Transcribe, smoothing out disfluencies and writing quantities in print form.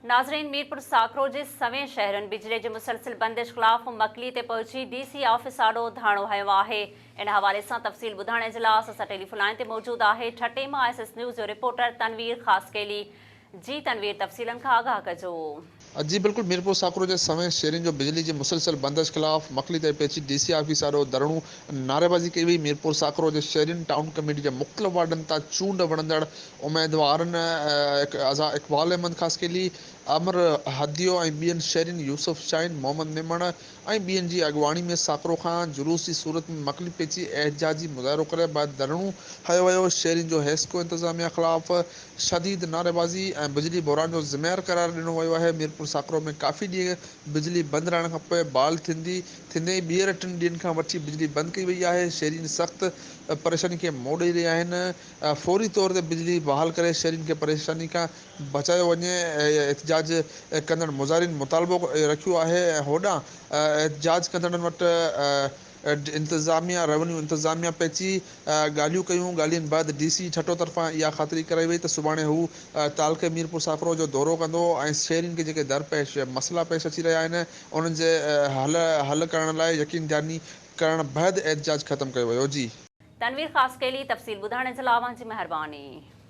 नाज़रीन, मीरपुर साकरो जे सवें शहरनि बिजली जे मुसलसिल बंदिश ख़िलाफ़ मकली ते पहुची DC ऑफिस आॾो धारणो हयो आहे। इन हवाले सां तफ़सील ॿुधाइण जे लाइ असां टेलीफोन लाइन ते मौजूदु आहे ठटे मां SS न्यूज़ जो रिपोर्टर तनवीर ख़ासकेली। जी तनवीर, तफ़सीलनि खां आगाह कजो। जी बिल्कुल, मीरपुर साकरो जे सवें शहरनि जो बिजली जी मुसलसल बंदिश ख़िलाफ़ मकली ते पेची DC ऑफिस आॾो धरणो नारेबाज़ी कई वई। मीरपुर साकरो जे शहरनि टाउन कमेटी जे मुख़्तलिफ़ वार्डनि तां चूंड वणंदड़ उम्मीदवारनि इक़बाल अहमद ख़ासकेली, अमर हदियो ऐं ॿियनि शहरनि यूसुफ शाहीन, मोहम्मद मेमण ऐं ॿियनि जी अॻुवाणी में साकरो खां जुलूस जी सूरत में मकली पेची एहजाजी मुज़ाहिरो करे बाद धरणो हयो वियो। शहरनि जो हेस्को इंतिज़ामिया ख़िलाफ़ शदीद नारेबाज़ी ऐं बिजली बहरान जो ज़िम्मेवार करार ॾिनो वियो आहे। मीरपुर साकरो में काफ़ी ॾींहं बिजली बंदि रहण खां पोइ बहाल थींदे ॿीहर 3 ॾींहंनि खां वठी बिजली बंदि कई वई आहे। शहरीन सख़्तु परेशानी खे मोड़ ॾेई रहिया आहिनि। फौरी तौर ते बिजली बहाल करे शहरीन खे परेशानी खां बचायो वञे। एहतजाज कंदड़ मुज़ाहिरीन मुतालबो रखियो आहे ऐं होॾां एहतजाज कंदड़नि वटि इंतिज़ामिया रेवेन्यू इंतिज़ामिया पेची ॻाल्हियूं कयूं। ॻाल्हियुनि बैदि DC ठटो तरफ़ां इहा ख़ातिरी कराई वई त सुभाणे हू तालके मीरपुर साकरो जो दौरो कंदो ऐं शहरीन खे जेके दरपेश मसइला पेश अची रहिया आहिनि उन्हनि जे हल करण लाइ यकीन दहानी करण बैदि एहतजाज ख़तमु कयो वियो। जी तनवीर ख़ासकेली, तफ़सील ॿुधाइण जे लाइ जी महिरबानी।